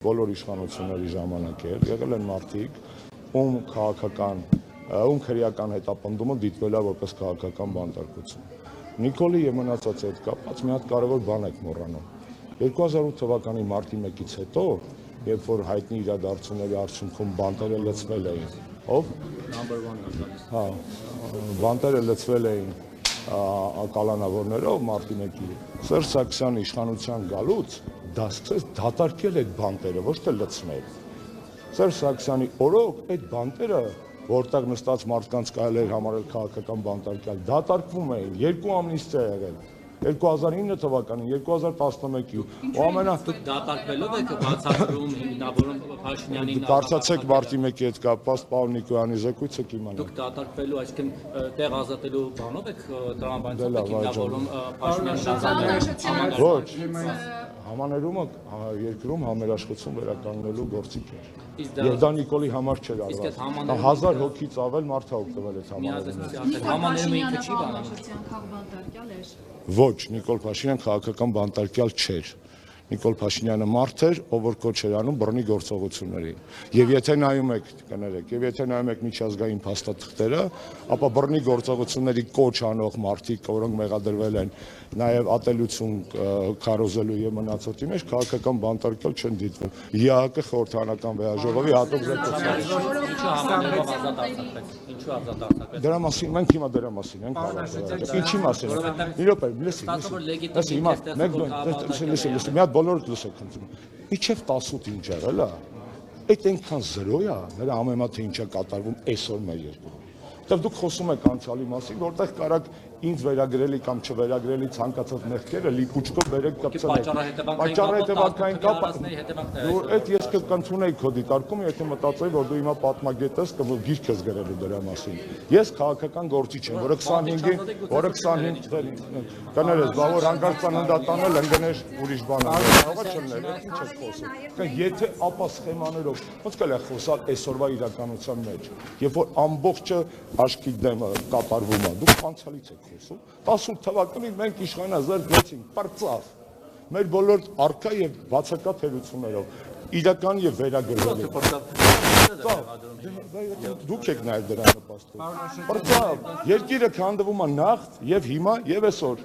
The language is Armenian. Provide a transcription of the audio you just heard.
Բոլոր իշխանությունների ժամանակ եղել են մարդիկ, ում քաղաքական, ում քրեական հետապնդումը դիտվել է որպես քաղաքական բանտարկություն։ Նիկոլի եւ մնացածի հետ կապված մի հատ կարևոր բան եք մոռանում։ 2008 թվականի մարտի 1-ից հետո, երբ որ հայտնի իրադարձությունների արդյունքում բանտերը լցվել էին, ով? Հա, բանտերը լցվել էին կալանավորներով մարտի 1-ի։ Սերժ Սարգսյանի իշխանության գալուց դատարկել այդ բանտերը, ոչ թե լցնել։ Սերժ Սարգսյանի օրոք այդ բանտերը, որտեղ նստած մարդկանց կարելի էր համարել քաղաքական բանտարկյալ, դատարկվում էին, 2 ամնիստիա եղել։ 2009 թվականին, 2011-ի ու դատարկվելով եք բացատրում հիմնավորում Փաշինյանին կարծացեք մարտի 1-ի հետ կապված Պավել Նիկոյանի զեկույցը կիմանաք։ Դուք դատարկվելու, այսինքն տեղ ազատելու բանով եք տրամաբանությամբ հիմնավորում Փաշինյանին Ոչ, համաներումը երկրում համերաշխություն վերականգնելու գործիք էր։ Եվ դա Նիկոլի համար չէր արված։ 1000 հոգից ավել մարդ է օգտվել այդ համաներումից։ Համաներումը ինքը չի բանանում։ Ոչ, Նիկոլ Փաշինյան քաղաքական բանտարկյալ չէր։ Նիկոլ Փաշինյանը մարդ էր, ով որ կոչ էր անում բռնի գործողությունների։ Եվ եթե նայում եք, կներեք, եւ եթե նայում եք միջազգային փաստաթղթերը, ապա բռնի գործողությունների կոչ անող մարդիկ, որոնք մեղադրվել են նաեւ ատելություն քարոզելու եւ մնացորդի մեջ քաղաքական բանտարկյալ չեն դիտվում։ ԵԱՀԿ խորհրդարանական վեաժողովի հատուկ Ինչու ազատ արձակվեց։ Դրա մասին մենք հիմա դրա մասին ենք говорили։ Ինչի մասին։ Մի րոպե, լսի, մի հատ բոլորդ լսեք խնդրում։ Իջև 18 ինչ եղել է։ Այդ այնքան զրո է, նրա ամենա թե ինչ է կատարվում այսօր մեր երկրում։ Դեռ դուք խոսում եք անցյալի մասին, որտեղ կարակ ինձ վերագրելի կամ չվերագրելի ցանկացած մեղքերը լիպուչկով վերեք կպցնեք։ Պատճառահետևանքային կապ։ Դու այդ ես կընդունեի քո դիտարկումը, եթե մտածեի, որ դու հիմա պատմագետ ես կամ գիրք ես գրելու դրա մասին։ Ես քաղաքական գործիչ եմ, որը 25 կներես, բա որ հանկարծ ծննդատանել ընկներ ուրիշ բան անել, կարող է չլիներ, ինչ ես խոսում։ Եթե ապա սխեմաներով, ոնց կարելի է խոսալ այսօրվա իրականության մեջ, երբ որ ամբողջը աշկի դեմ կատարվում է, դուք անցյալից եք խոսում։ 18 թվականին մենք իշխանազրկվեցինք, պրծավ։ Մեր բոլոր արքա եւ բացակա թերություններով, իրական եւ վերագրվել։ Դուք եք նաեւ դրա նպաստում։ Պրծավ։ Երկիրը քանդվում է նախ եւ հիմա եւ այսօր։